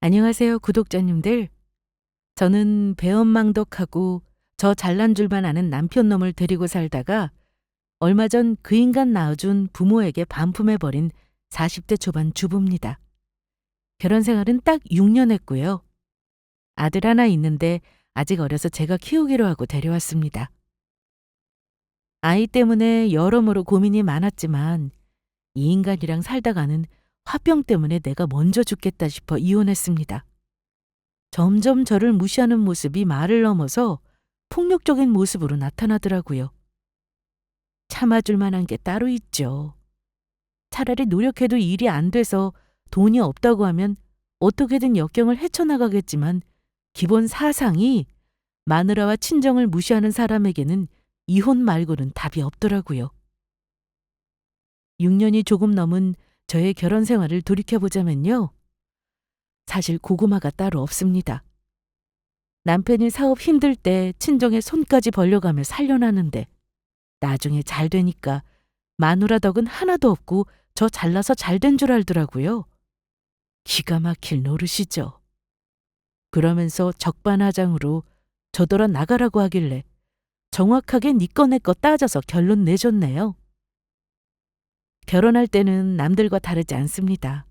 안녕하세요, 구독자님들. 저는 배은망덕하고 저 잘난 줄만 아는 남편놈을 데리고 살다가 얼마 전 그 인간 낳아준 부모에게 반품해버린 40대 초반 주부입니다. 결혼 생활은 딱 6년 했고요. 아들 하나 있는데 아직 어려서 제가 키우기로 하고 데려왔습니다. 아이 때문에 여러모로 고민이 많았지만 이 인간이랑 살다가는 화병 때문에 내가 먼저 죽겠다 싶어 이혼했습니다. 점점 저를 무시하는 모습이 말을 넘어서 폭력적인 모습으로 나타나더라고요. 참아줄 만한 게 따로 있죠. 차라리 노력해도 일이 안 돼서 돈이 없다고 하면 어떻게든 역경을 헤쳐나가겠지만 기본 사상이 마누라와 친정을 무시하는 사람에게는 이혼 말고는 답이 없더라고요. 6년이 조금 넘은 저의 결혼 생활을 돌이켜보자면요. 사실 고구마가 따로 없습니다. 남편이 사업 힘들 때 친정에 손까지 벌려가며 살려나는데 나중에 잘 되니까 마누라 덕은 하나도 없고 저 잘나서 잘 된 줄 알더라고요. 기가 막힐 노릇이죠. 그러면서 적반하장으로 저더러 나가라고 하길래 정확하게 니 거 내 거 따져서 결론 내줬네요. 결혼할 때는 남들과 다르지 않습니다.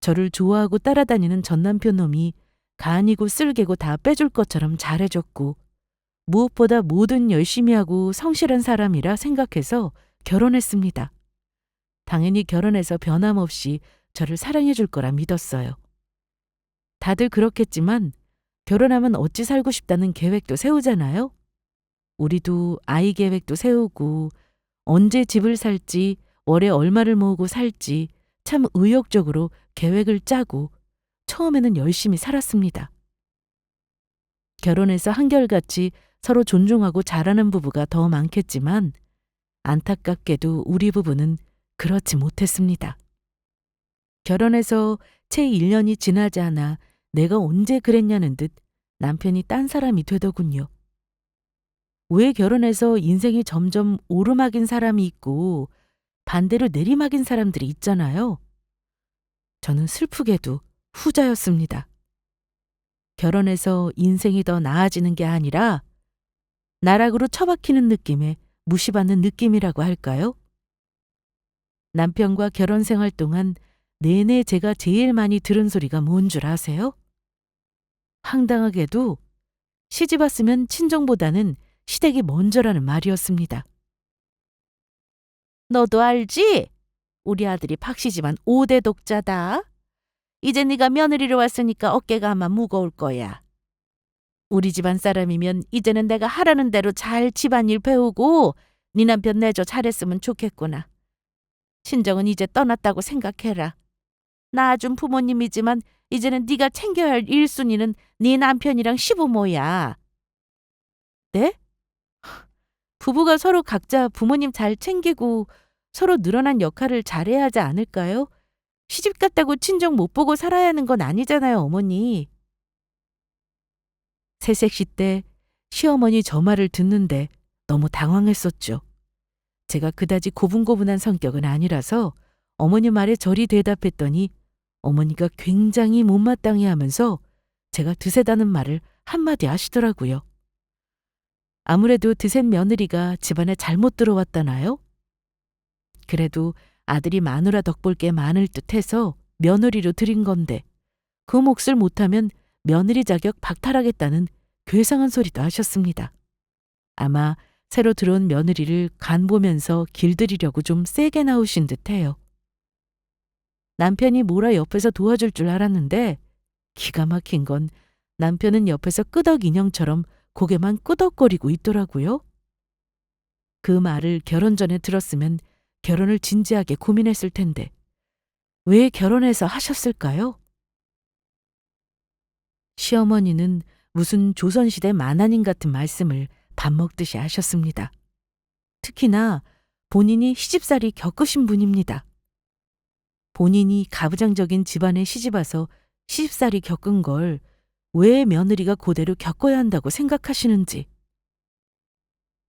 저를 좋아하고 따라다니는 전 남편 놈이 간이고 쓸개고 다 빼줄 것처럼 잘해줬고 무엇보다 뭐든 열심히 하고 성실한 사람이라 생각해서 결혼했습니다. 당연히 결혼해서 변함없이 저를 사랑해 줄 거라 믿었어요. 다들 그렇겠지만 결혼하면 어찌 살고 싶다는 계획도 세우잖아요. 우리도 아이 계획도 세우고 언제 집을 살지, 월에 얼마를 모으고 살지 참 의욕적으로 계획을 짜고 처음에는 열심히 살았습니다. 결혼해서 한결같이 서로 존중하고 잘하는 부부가 더 많겠지만 안타깝게도 우리 부부는 그렇지 못했습니다. 결혼해서 채 1년이 지나지 않아 내가 언제 그랬냐는 듯 남편이 딴 사람이 되더군요. 왜 결혼해서 인생이 점점 오르막인 사람이 있고 반대로 내리막인 사람들이 있잖아요. 저는 슬프게도 후자였습니다. 결혼해서 인생이 더 나아지는 게 아니라 나락으로 처박히는 느낌에 무시받는 느낌이라고 할까요? 남편과 결혼 생활 동안 내내 제가 제일 많이 들은 소리가 뭔 줄 아세요? 황당하게도 시집 왔으면 친정보다는 시댁이 먼저라는 말이었습니다. 너도 알지? 우리 아들이 박씨집안 5대 독자다. 이제 네가 며느리로 왔으니까 어깨가 아마 무거울 거야. 우리 집안 사람이면 이제는 내가 하라는 대로 잘 집안일 배우고 네 남편 내조 잘했으면 좋겠구나. 친정은 이제 떠났다고 생각해라. 낳아준 부모님이지만 이제는 네가 챙겨야 할 1순위는 네 남편이랑 시부모야. 네? 부부가 서로 각자 부모님 잘 챙기고 서로 늘어난 역할을 잘해야 하지 않을까요? 시집 갔다고 친정 못 보고 살아야 하는 건 아니잖아요, 어머니. 새색시 때 시어머니 저 말을 듣는데 너무 당황했었죠. 제가 그다지 고분고분한 성격은 아니라서 어머니 말에 저리 대답했더니 어머니가 굉장히 못마땅해 하면서 제가 드세다는 말을 한마디 하시더라고요. 아무래도 드센 며느리가 집안에 잘못 들어왔다나요? 그래도 아들이 마누라 덕볼 게 많을 듯해서 며느리로 들인 건데 그 몫을 못하면 며느리 자격 박탈하겠다는 괴상한 소리도 하셨습니다. 아마 새로 들어온 며느리를 간 보면서 길들이려고 좀 세게 나오신 듯해요. 남편이 뭐라 옆에서 도와줄 줄 알았는데 기가 막힌 건 남편은 옆에서 끄덕 인형처럼 고개만 끄덕거리고 있더라고요. 그 말을 결혼 전에 들었으면 결혼을 진지하게 고민했을 텐데 왜 결혼해서 하셨을까요? 시어머니는 무슨 조선시대 만화님 같은 말씀을 밥 먹듯이 하셨습니다. 특히나 본인이 시집살이 겪으신 분입니다. 본인이 가부장적인 집안에 시집와서 시집살이 겪은 걸 왜 며느리가 그대로 겪어야 한다고 생각하시는지.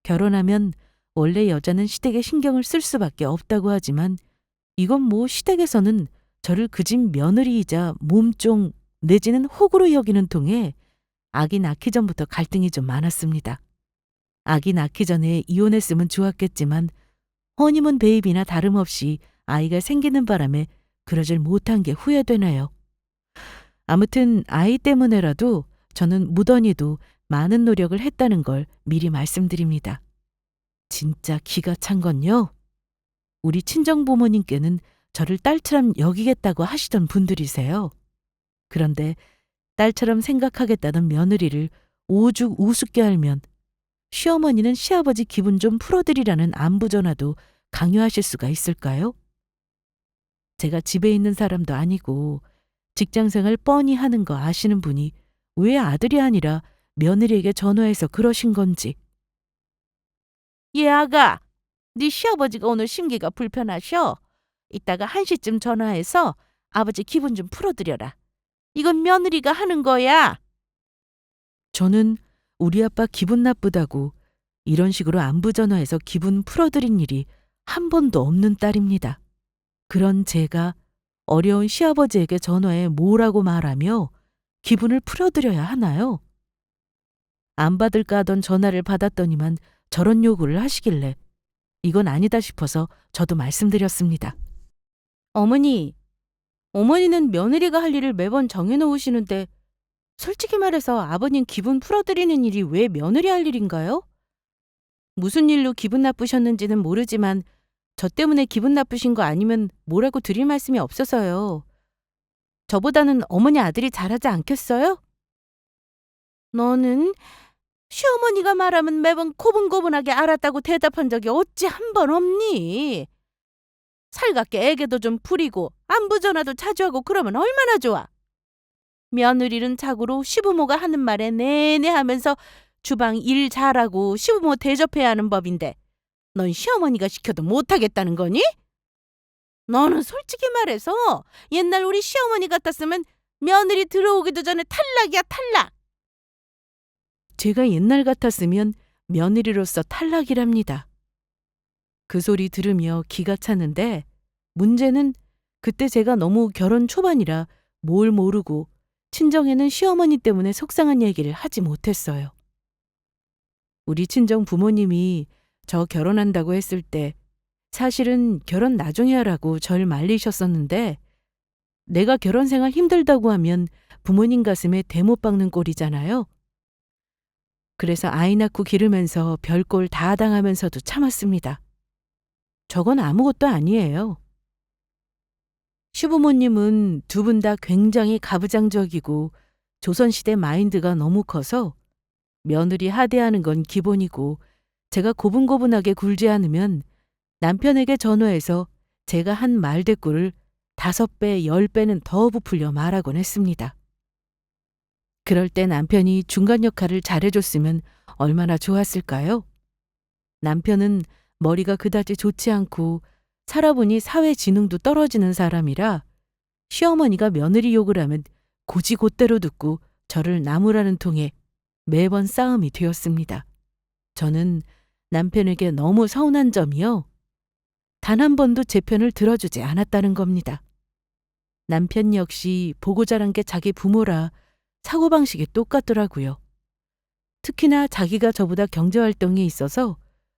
결혼하면 원래 여자는 시댁에 신경을 쓸 수밖에 없다고 하지만 이건 뭐 시댁에서는 저를 그 집 며느리이자 몸종 내지는 호구로 여기는 통에 아기 낳기 전부터 갈등이 좀 많았습니다. 아기 낳기 전에 이혼했으면 좋았겠지만 허니문 베이비나 다름없이 아이가 생기는 바람에 그러질 못한 게 후회되네요. 아무튼 아이 때문에라도 저는 무던히도 많은 노력을 했다는 걸 미리 말씀드립니다. 진짜 기가 찬 건요. 우리 친정부모님께는 저를 딸처럼 여기겠다고 하시던 분들이세요. 그런데 딸처럼 생각하겠다는 며느리를 오죽 우습게 알면 시어머니는 시아버지 기분 좀 풀어드리라는 안부 전화도 강요하실 수가 있을까요? 제가 집에 있는 사람도 아니고 직장생활 뻔히 하는 거 아시는 분이 왜 아들이 아니라 며느리에게 전화해서 그러신 건지. 얘 아가, 네 시아버지가 오늘 심기가 불편하셔. 이따가 1시쯤 전화해서 아버지 기분 좀 풀어드려라. 이건 며느리가 하는 거야. 저는 우리 아빠 기분 나쁘다고 이런 식으로 안부 전화해서 기분 풀어드린 일이 한 번도 없는 딸입니다. 그런 제가 어려운 시아버지에게 전화해 뭐라고 말하며 기분을 풀어드려야 하나요? 안 받을까 하던 전화를 받았더니만 저런 요구를 하시길래 이건 아니다 싶어서 저도 말씀드렸습니다. 어머니는 며느리가 할 일을 매번 정해놓으시는데 솔직히 말해서 아버님 기분 풀어드리는 일이 왜 며느리 할 일인가요? 무슨 일로 기분 나쁘셨는지는 모르지만 저 때문에 기분 나쁘신 거 아니면 뭐라고 드릴 말씀이 없어서요. 저보다는 어머니 아들이 잘하지 않겠어요? 너는 시어머니가 말하면 매번 고분고분하게 알았다고 대답한 적이 어찌 한 번 없니? 살갑게 애교도 좀 부리고 안부 전화도 자주 하고 그러면 얼마나 좋아. 며느리는 자고로 시부모가 하는 말에 네네 하면서 주방 일 잘하고 시부모 대접해야 하는 법인데 넌 시어머니가 시켜도 못하겠다는 거니? 너는 솔직히 말해서 옛날 우리 시어머니 같았으면 며느리 들어오기도 전에 탈락이야, 탈락. 제가 옛날 같았으면 며느리로서 탈락이랍니다. 그 소리 들으며 기가 차는데 문제는 그때 제가 너무 결혼 초반이라 뭘 모르고 친정에는 시어머니 때문에 속상한 얘기를 하지 못했어요. 우리 친정 부모님이 저 결혼한다고 했을 때 사실은 결혼 나중에 하라고 절 말리셨었는데 내가 결혼 생활 힘들다고 하면 부모님 가슴에 대못 박는 꼴이잖아요. 그래서 아이 낳고 기르면서 별꼴 다 당하면서도 참았습니다. 저건 아무것도 아니에요. 시부모님은 두 분 다 굉장히 가부장적이고 조선시대 마인드가 너무 커서 며느리 하대하는 건 기본이고 제가 고분고분하게 굴지 않으면 남편에게 전화해서 제가 한 말대꾸를 5배, 10배는 더 부풀려 말하곤 했습니다. 그럴 때 남편이 중간 역할을 잘해줬으면 얼마나 좋았을까요? 남편은 머리가 그다지 좋지 않고 살아보니 사회 지능도 떨어지는 사람이라 시어머니가 며느리 욕을 하면 고지곳대로 듣고 저를 나무라는 통에 매번 싸움이 되었습니다. 저는 남편에게 너무 서운한 점이요. 단 한 번도 제 편을 들어주지 않았다는 겁니다. 남편 역시 보고 자란 게 자기 부모라 사고방식이 똑같더라고요. 특히나 자기가 저보다 경제활동에 있어서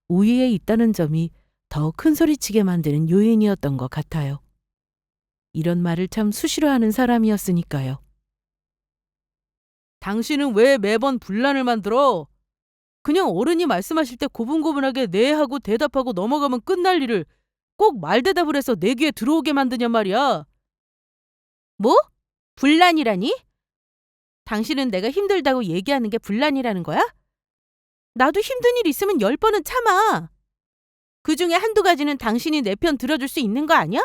우위에 있다는 점이 더 큰 소리치게 만드는 요인이었던 것 같아요. 이런 말을 참 수시로 하는 사람이었으니까요. 당신은 왜 매번 분란을 만들어? 그냥 어른이 말씀하실 때 고분고분하게 네 하고 대답하고 넘어가면 끝날 일을 꼭 말대답을 해서 내 귀에 들어오게 만드냔 말이야. 뭐? 분란이라니? 당신은 내가 힘들다고 얘기하는 게 분란이라는 거야? 나도 힘든 일 있으면 10번은 참아. 그중에 한두 가지는 당신이 내 편 들어줄 수 있는 거 아니야?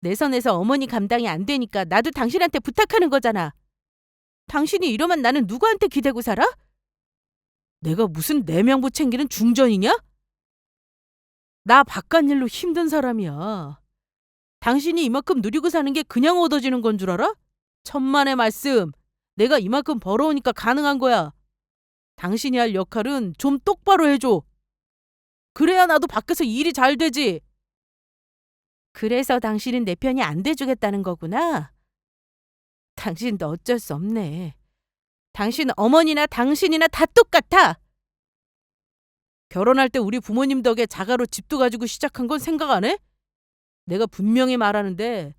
내 선에서 어머니 감당이 안 되니까 나도 당신한테 부탁하는 거잖아. 당신이 이러면 나는 누구한테 기대고 살아? 내가 무슨 내 명부 챙기는 중전이냐? 나 바깥일로 힘든 사람이야. 당신이 이만큼 누리고 사는 게 그냥 얻어지는 건 줄 알아? 천만의 말씀. 내가 이만큼 벌어오니까 가능한 거야. 당신이 할 역할은 좀 똑바로 해줘. 그래야 나도 밖에서 일이 잘 되지. 그래서 당신은 내 편이 안 돼주겠다는 거구나. 당신도 어쩔 수 없네. 당신 어머니나 당신이나 다 똑같아. 결혼할 때 우리 부모님 덕에 자가로 집도 가지고 시작한 건 생각 안 해? 내가 분명히 말하는데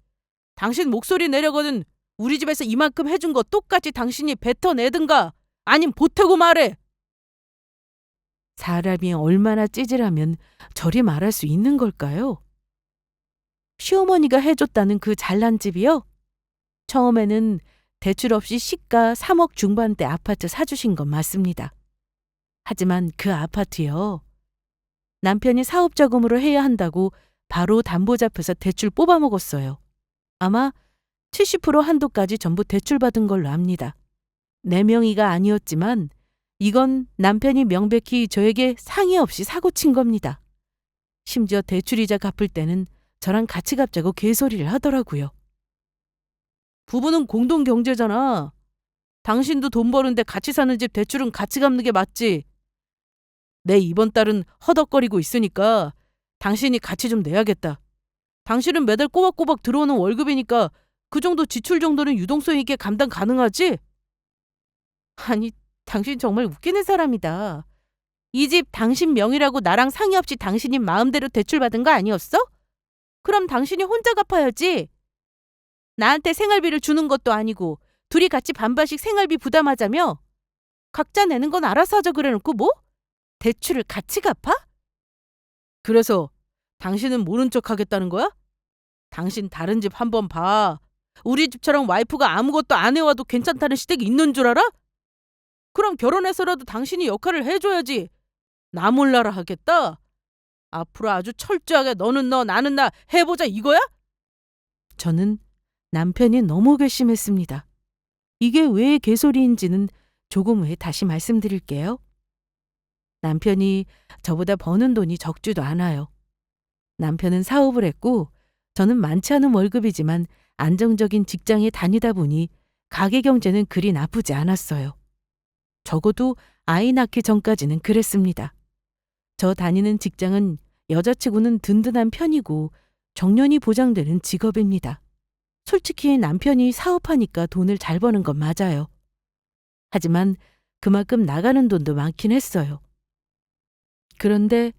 당신 목소리 내려거든 우리 집에서 이만큼 해준 거 똑같이 당신이 뱉어내든가 아님 보태고 말해. 사람이 얼마나 찌질하면 저리 말할 수 있는 걸까요? 시어머니가 해줬다는 그 잘난 집이요? 처음에는 대출 없이 시가 3억 중반대 아파트 사주신 건 맞습니다. 하지만 그 아파트요. 남편이 사업 자금으로 해야 한다고 바로 담보 잡혀서 대출 뽑아먹었어요. 아마 70% 한도까지 전부 대출받은 걸로 압니다. 내 명의가 아니었지만 이건 남편이 명백히 저에게 상의 없이 사고친 겁니다. 심지어 대출이자 갚을 때는 저랑 같이 갚자고 개소리를 하더라고요. 부부는 공동 경제잖아. 당신도 돈 버는데 같이 사는 집 대출은 같이 갚는 게 맞지. 내 이번 달은 허덕거리고 있으니까 당신이 같이 좀 내야겠다. 당신은 매달 꼬박꼬박 들어오는 월급이니까 그 정도 지출 정도는 유동성 있게 감당 가능하지? 아니, 당신 정말 웃기는 사람이다. 이 집 당신 명의라고 나랑 상의 없이 당신이 마음대로 대출받은 거 아니었어? 그럼 당신이 혼자 갚아야지. 나한테 생활비를 주는 것도 아니고 둘이 같이 반반씩 생활비 부담하자며? 각자 내는 건 알아서 하자 그래놓고 뭐? 대출을 같이 갚아? 그래서 당신은 모른 척 하겠다는 거야? 당신 다른 집 한번 봐. 우리 집처럼 와이프가 아무것도 안 해와도 괜찮다는 시댁이 있는 줄 알아? 그럼 결혼해서라도 당신이 역할을 해줘야지. 나 몰라라 하겠다? 앞으로 아주 철저하게 너는 너 나는 나 해보자 이거야? 저는 남편이 너무 괘씸했습니다. 이게 왜 개소리인지는 조금 후에 다시 말씀드릴게요. 남편이 저보다 버는 돈이 적지도 않아요. 남편은 사업을 했고 저는 많지 않은 월급이지만 안정적인 직장에 다니다 보니 가계 경제는 그리 나쁘지 않았어요. 적어도 아이 낳기 전까지는 그랬습니다. 저 다니는 직장은 여자치고는 든든한 편이고 정년이 보장되는 직업입니다. 솔직히 남편이 사업하니까 돈을 잘 버는 건 맞아요. 하지만 그만큼 나가는 돈도 많긴 했어요. 그런데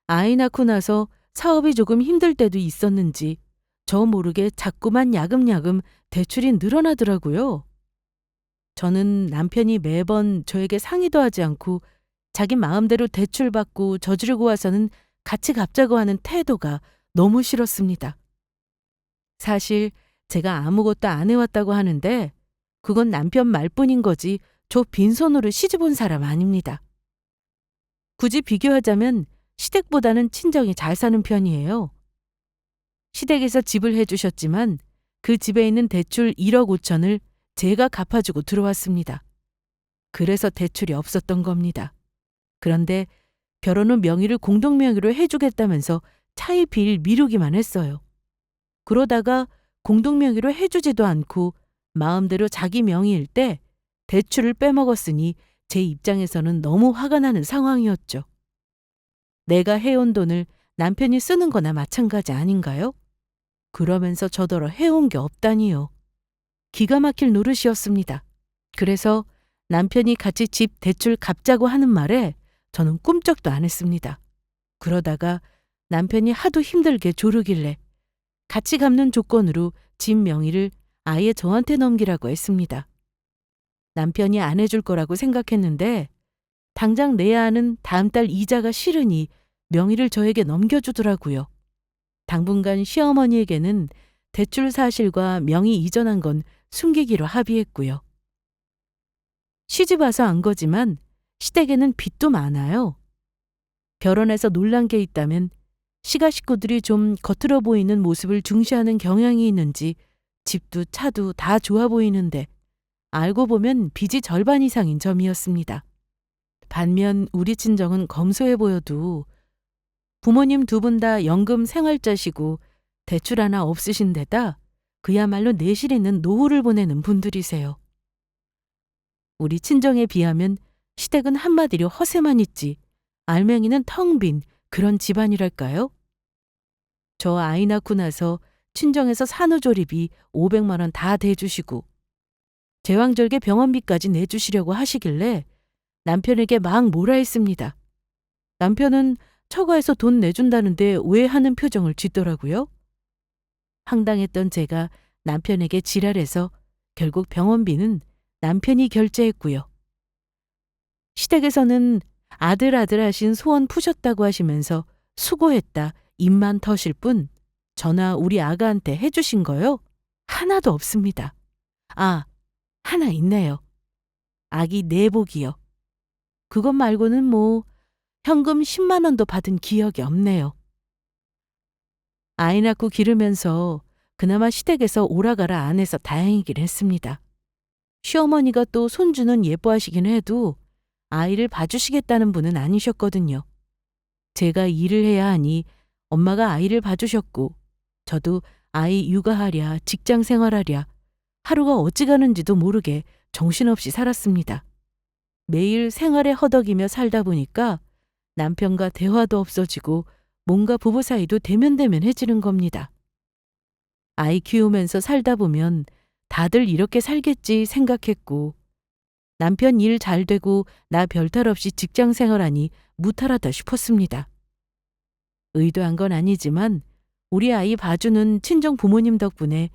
아이 낳고 나서 사업이 조금 힘들 때도 있었는지 저 모르게 자꾸만 야금야금 대출이 늘어나더라고요. 저는 남편이 매번 저에게 상의도 하지 않고 자기 마음대로 대출받고 저지르고 와서는 같이 갚자고 하는 태도가 너무 싫었습니다. 사실 제가 아무것도 안 해왔다고 하는데 그건 남편 말뿐인 거지 저 빈손으로 시집 온 사람 아닙니다. 굳이 비교하자면 시댁보다는 친정이 잘 사는 편이에요. 시댁에서 집을 해주셨지만 그 집에 있는 대출 1억 5천을 제가 갚아주고 들어왔습니다. 그래서 대출이 없었던 겁니다. 그런데 결혼 후 명의를 공동명의로 해주겠다면서 차일피일 미루기만 했어요. 그러다가 공동명의로 해주지도 않고 마음대로 자기 명의일 때 대출을 빼먹었으니 제 입장에서는 너무 화가 나는 상황이었죠. 내가 해온 돈을 남편이 쓰는 거나 마찬가지 아닌가요? 그러면서 저더러 해온 게 없다니요. 기가 막힐 노릇이었습니다. 그래서 남편이 같이 집 대출 갚자고 하는 말에 저는 꿈쩍도 안 했습니다. 그러다가 남편이 하도 힘들게 조르길래 같이 갚는 조건으로 집 명의를 아예 저한테 넘기라고 했습니다. 남편이 안 해줄 거라고 생각했는데 당장 내야 하는 다음 달 이자가 싫으니 명의를 저에게 넘겨주더라고요. 당분간 시어머니에게는 대출 사실과 명의 이전한 건 숨기기로 합의했고요. 시집 와서 안 거지만 시댁에는 빚도 많아요. 결혼해서 놀란 게 있다면 시가 식구들이 좀 겉으로 보이는 모습을 중시하는 경향이 있는지 집도 차도 다 좋아 보이는데 알고 보면 빚이 절반 이상인 점이었습니다. 반면 우리 친정은 검소해 보여도 부모님 두 분 다 연금 생활자시고 대출 하나 없으신 데다 그야말로 내실 있는 노후를 보내는 분들이세요. 우리 친정에 비하면 시댁은 한마디로 허세만 있지 알맹이는 텅 빈 그런 집안이랄까요? 저 아이 낳고 나서 친정에서 산후조리비 500만 원 다 대주시고 제왕절개 병원비까지 내주시려고 하시길래 남편에게 막 뭐라 했습니다. 남편은 처가에서 돈 내준다는데 왜 하는 표정을 짓더라고요. 황당했던 제가 남편에게 지랄해서 결국 병원비는 남편이 결제했고요. 시댁에서는 아들 하신 소원 푸셨다고 하시면서 수고했다 입만 터실 뿐 전화 우리 아가한테 해주신 거요? 하나도 없습니다. 아, 하나 있네요. 아기 내복이요. 그것 말고는 뭐 현금 10만 원도 받은 기억이 없네요. 아이 낳고 기르면서 그나마 시댁에서 오라가라 안 해서 다행이긴 했습니다. 시어머니가 또 손주는 예뻐하시긴 해도 아이를 봐주시겠다는 분은 아니셨거든요. 제가 일을 해야 하니 엄마가 아이를 봐주셨고 저도 아이 육아하랴 직장 생활하랴 하루가 어찌 가는지도 모르게 정신없이 살았습니다. 매일 생활에 허덕이며 살다 보니까 남편과 대화도 없어지고 뭔가 부부 사이도 대면대면해지는 겁니다. 아이 키우면서 살다 보면 다들 이렇게 살겠지 생각했고 남편 일 잘 되고 나 별탈 없이 직장 생활하니 무탈하다 싶었습니다. 의도한 건 아니지만 우리 아이 봐주는 친정 부모님 덕분에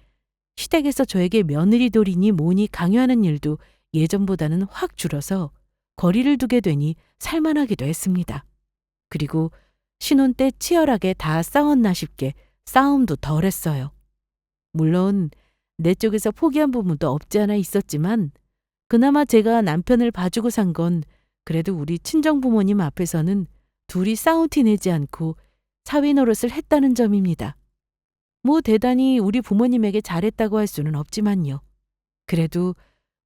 시댁에서 저에게 며느리 돌이니 뭐니 강요하는 일도 예전보다는 확 줄어서 거리를 두게 되니 살만하기도 했습니다. 그리고 신혼 때 치열하게 다 싸웠나 싶게 싸움도 덜했어요. 물론 내 쪽에서 포기한 부분도 없지 않아 있었지만 그나마 제가 남편을 봐주고 산 건 그래도 우리 친정 부모님 앞에서는 둘이 싸움 티 내지 않고 사위 노릇을 했다는 점입니다. 뭐 대단히 우리 부모님에게 잘했다고 할 수는 없지만요. 그래도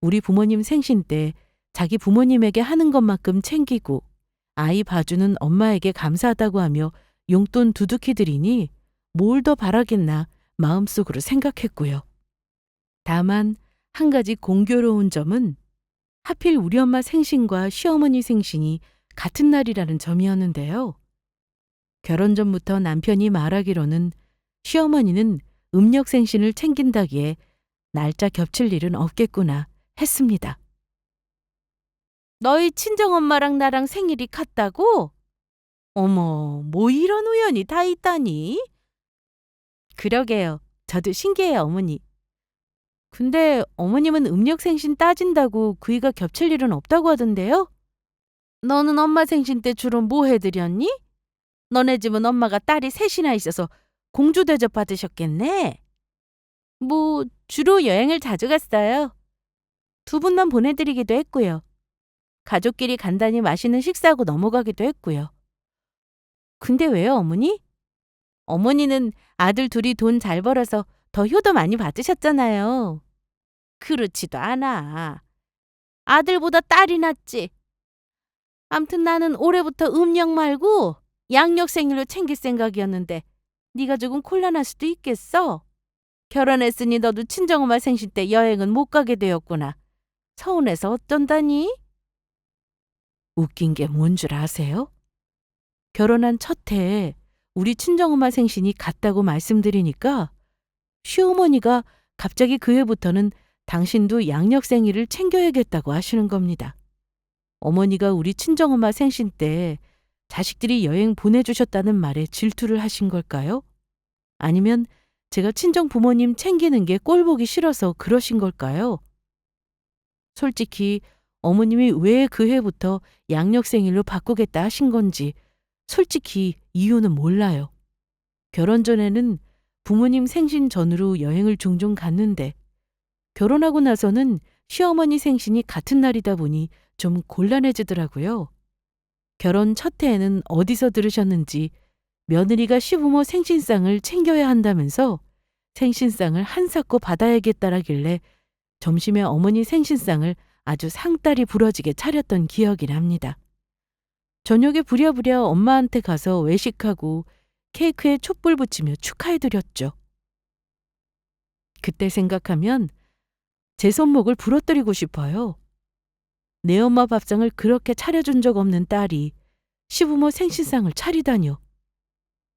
우리 부모님 생신 때 자기 부모님에게 하는 것만큼 챙기고 아이 봐주는 엄마에게 감사하다고 하며 용돈 두둑히 드리니 뭘 더 바라겠나 마음속으로 생각했고요. 다만 한 가지 공교로운 점은 하필 우리 엄마 생신과 시어머니 생신이 같은 날이라는 점이었는데요. 결혼 전부터 남편이 말하기로는 시어머니는 음력 생신을 챙긴다기에 날짜 겹칠 일은 없겠구나 했습니다. 너희 친정엄마랑 나랑 생일이 같다고? 어머, 뭐 이런 우연이 다 있다니? 그러게요. 저도 신기해요, 어머니. 근데 어머님은 음력 생신 따진다고 그이가 겹칠 일은 없다고 하던데요? 너는 엄마 생신 때 주로 뭐 해드렸니? 너네 집은 엄마가 딸이 셋이나 있어서 공주 대접 받으셨겠네? 뭐 주로 여행을 자주 갔어요. 두 분만 보내드리기도 했고요. 가족끼리 간단히 맛있는 식사하고 넘어가기도 했고요. 근데 왜요, 어머니? 어머니는 아들 둘이 돈 잘 벌어서 더 효도 많이 받으셨잖아요. 그렇지도 않아. 아들보다 딸이 낫지. 암튼 나는 올해부터 음력 말고 양력 생일로 챙길 생각이었는데 네가 조금 곤란할 수도 있겠어. 결혼했으니 너도 친정엄마 생신 때 여행은 못 가게 되었구나. 서운해서 어쩐다니? 웃긴 게 뭔 줄 아세요? 결혼한 첫 해에 우리 친정엄마 생신이 같다고 말씀드리니까 시어머니가 갑자기 그 해부터는 당신도 양력 생일을 챙겨야겠다고 하시는 겁니다. 어머니가 우리 친정엄마 생신 때 자식들이 여행 보내주셨다는 말에 질투를 하신 걸까요? 아니면 제가 친정 부모님 챙기는 게 꼴보기 싫어서 그러신 걸까요? 솔직히 어머님이 왜 그 해부터 양력 생일로 바꾸겠다 하신 건지 솔직히 이유는 몰라요. 결혼 전에는 부모님 생신 전후로 여행을 종종 갔는데 결혼하고 나서는 시어머니 생신이 같은 날이다 보니 좀 곤란해지더라고요. 결혼 첫 해에는 어디서 들으셨는지 며느리가 시부모 생신상을 챙겨야 한다면서 생신상을 한사코 받아야겠다라길래 점심에 어머니 생신상을 아주 상다리 부러지게 차렸던 기억이 납니다. 저녁에 부랴부랴 엄마한테 가서 외식하고 케이크에 촛불 붙이며 축하해드렸죠. 그때 생각하면 제 손목을 부러뜨리고 싶어요. 내 엄마 밥상을 그렇게 차려준 적 없는 딸이 시부모 생신상을 차리다뇨.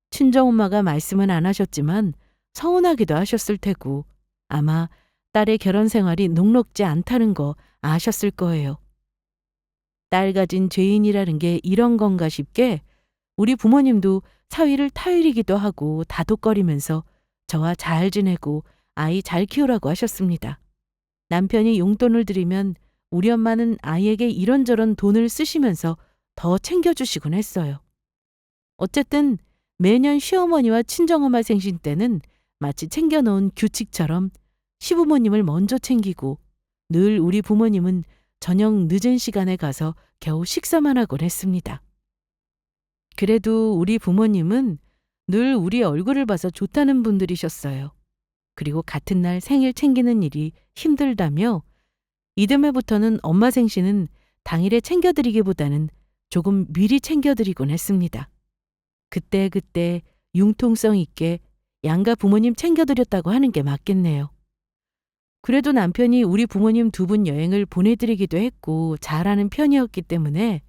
친정엄마가 말씀은 안 하셨지만 서운하기도 하셨을 테고 아마 딸의 결혼 생활이 녹록지 않다는 거 아셨을 거예요. 딸 가진 죄인이라는 게 이런 건가 싶게 우리 부모님도 사위를 타일이기도 하고 다독거리면서 저와 잘 지내고 아이 잘 키우라고 하셨습니다. 남편이 용돈을 드리면 우리 엄마는 아이에게 이런저런 돈을 쓰시면서 더 챙겨주시곤 했어요. 어쨌든 매년 시어머니와 친정엄마 생신 때는 마치 챙겨놓은 규칙처럼 시부모님을 먼저 챙기고 늘 우리 부모님은 저녁 늦은 시간에 가서 겨우 식사만 하곤 했습니다. 그래도 우리 부모님은 늘 우리 얼굴을 봐서 좋다는 분들이셨어요. 그리고 같은 날 생일 챙기는 일이 힘들다며 이듬해부터는 엄마 생신은 당일에 챙겨드리기보다는 조금 미리 챙겨드리곤 했습니다. 그때그때 융통성 있게 양가 부모님 챙겨드렸다고 하는 게 맞겠네요. 그래도 남편이 우리 부모님 두 분 여행을 보내드리기도 했고 잘하는 편이었기 때문에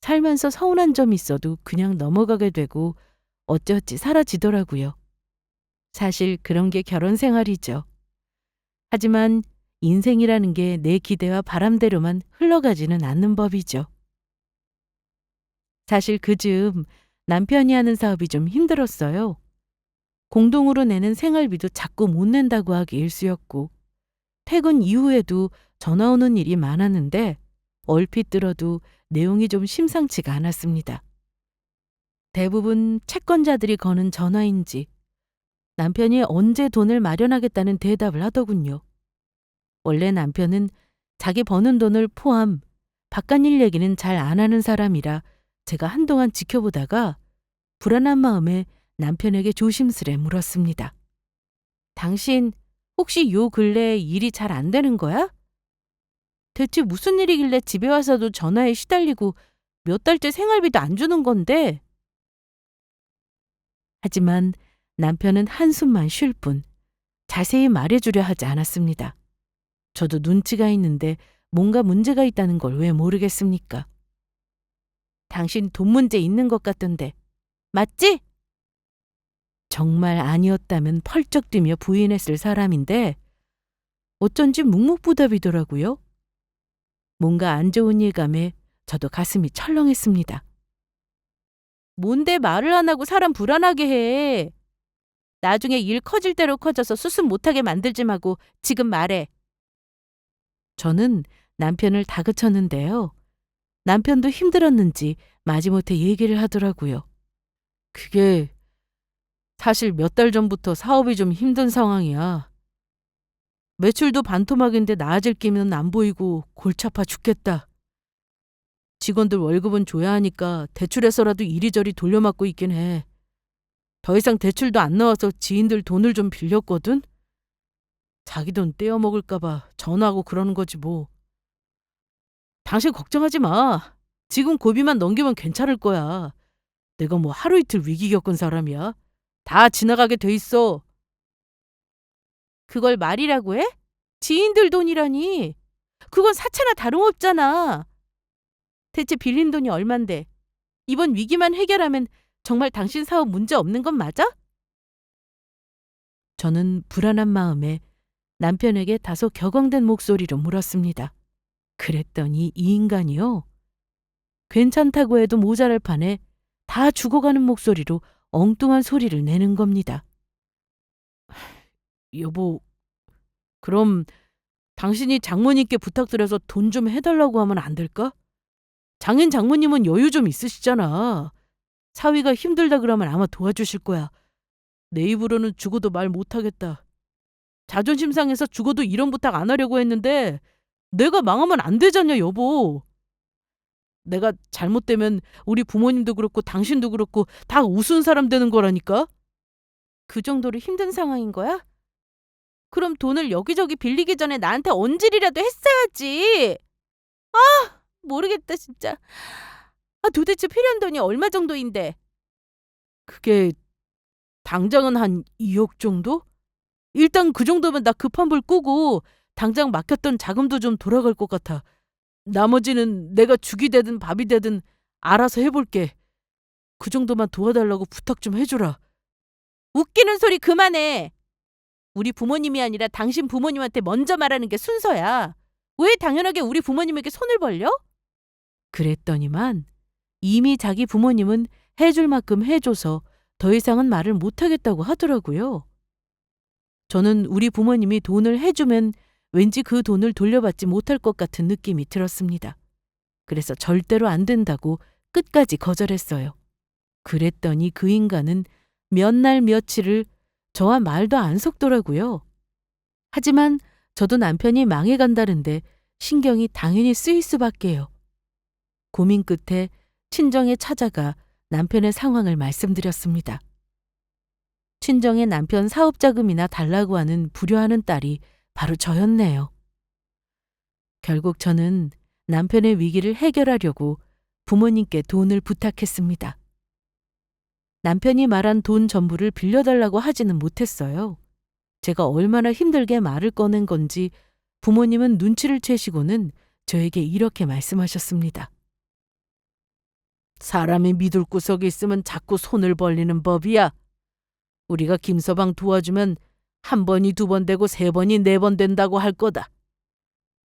살면서 서운한 점이 있어도 그냥 넘어가게 되고 어찌어찌 사라지더라고요. 사실 그런 게 결혼 생활이죠. 하지만 인생이라는 게 내 기대와 바람대로만 흘러가지는 않는 법이죠. 사실 그즈음 남편이 하는 사업이 좀 힘들었어요. 공동으로 내는 생활비도 자꾸 못 낸다고 하기 일쑤였고 퇴근 이후에도 전화 오는 일이 많았는데 얼핏 들어도 내용이 좀 심상치가 않았습니다. 대부분 채권자들이 거는 전화인지 남편이 언제 돈을 마련하겠다는 대답을 하더군요. 원래 남편은 자기 버는 돈을 포함 바깥일 얘기는 잘 안 하는 사람이라 제가 한동안 지켜보다가 불안한 마음에 남편에게 조심스레 물었습니다. 당신 혹시 요 근래에 일이 잘 안 되는 거야? 대체 무슨 일이길래 집에 와서도 전화에 시달리고 몇 달째 생활비도 안 주는 건데? 하지만 남편은 한숨만 쉴 뿐 자세히 말해주려 하지 않았습니다. 저도 눈치가 있는데 뭔가 문제가 있다는 걸 왜 모르겠습니까? 당신 돈 문제 있는 것 같던데 맞지? 정말 아니었다면 펄쩍 뛰며 부인했을 사람인데 어쩐지 묵묵부답이더라고요. 뭔가 안 좋은 예감에 저도 가슴이 철렁했습니다. 뭔데 말을 안 하고 사람 불안하게 해. 나중에 일 커질 대로 커져서 수습 못하게 만들지 말고 지금 말해. 저는 남편을 다그쳤는데요. 남편도 힘들었는지 마지못해 얘기를 하더라고요. 그게 사실 몇 달 전부터 사업이 좀 힘든 상황이야. 매출도 반토막인데 나아질 기미는 안 보이고 골치 아파 죽겠다. 직원들 월급은 줘야 하니까 대출해서라도 이리저리 돌려막고 있긴 해. 더 이상 대출도 안 나와서 지인들 돈을 좀 빌렸거든? 자기 돈 떼어먹을까 봐 전화하고 그러는 거지 뭐. 당신 걱정하지 마. 지금 고비만 넘기면 괜찮을 거야. 내가 뭐 하루 이틀 위기 겪은 사람이야. 다 지나가게 돼 있어. 그걸 말이라고 해? 지인들 돈이라니. 그건 사채나 다름없잖아. 대체 빌린 돈이 얼만데. 이번 위기만 해결하면 정말 당신 사업 문제 없는 건 맞아? 저는 불안한 마음에 남편에게 다소 격앙된 목소리로 물었습니다. 그랬더니 이 인간이요. 괜찮다고 해도 모자랄 판에 다 죽어가는 목소리로 엉뚱한 소리를 내는 겁니다. 여보, 그럼 당신이 장모님께 부탁드려서 돈 좀 해달라고 하면 안 될까? 장모님은 여유 좀 있으시잖아. 사위가 힘들다 그러면 아마 도와주실 거야. 내 입으로는 죽어도 말 못하겠다. 자존심 상해서 죽어도 이런 부탁 안 하려고 했는데 내가 망하면 안 되잖냐, 여보. 내가 잘못되면 우리 부모님도 그렇고 당신도 그렇고 다 우스운 사람 되는 거라니까? 그 정도로 힘든 상황인 거야? 그럼 돈을 여기저기 빌리기 전에 나한테 언질이라도 했어야지. 모르겠다 진짜. 도대체 필요한 돈이 얼마 정도인데? 그게 당장은 한 2억 정도? 일단 그 정도면 나 급한 불 끄고 당장 맡겼던 자금도 좀 돌아갈 것 같아. 나머지는 내가 죽이 되든 밥이 되든 알아서 해볼게. 그 정도만 도와달라고 부탁 좀 해주라. 웃기는 소리 그만해. 우리 부모님이 아니라 당신 부모님한테 먼저 말하는 게 순서야. 왜 당연하게 우리 부모님에게 손을 벌려? 그랬더니만 이미 자기 부모님은 해줄 만큼 해줘서 더 이상은 말을 못하겠다고 하더라고요. 저는 우리 부모님이 돈을 해주면 왠지 그 돈을 돌려받지 못할 것 같은 느낌이 들었습니다. 그래서 절대로 안 된다고 끝까지 거절했어요. 그랬더니 그 인간은 몇 날 며칠을 저와 말도 안 섞더라고요. 하지만 저도 남편이 망해간다는데 신경이 당연히 쓰일 수밖에요. 고민 끝에 친정에 찾아가 남편의 상황을 말씀드렸습니다. 친정에 남편 사업자금이나 달라고 하는 불효하는 딸이 바로 저였네요. 결국 저는 남편의 위기를 해결하려고 부모님께 돈을 부탁했습니다. 남편이 말한 돈 전부를 빌려달라고 하지는 못했어요. 제가 얼마나 힘들게 말을 꺼낸 건지 부모님은 눈치를 채시고는 저에게 이렇게 말씀하셨습니다. 사람이 믿을 구석이 있으면 자꾸 손을 벌리는 법이야. 우리가 김서방 도와주면 1번이 2번 되고 3번이 4번 된다고 할 거다.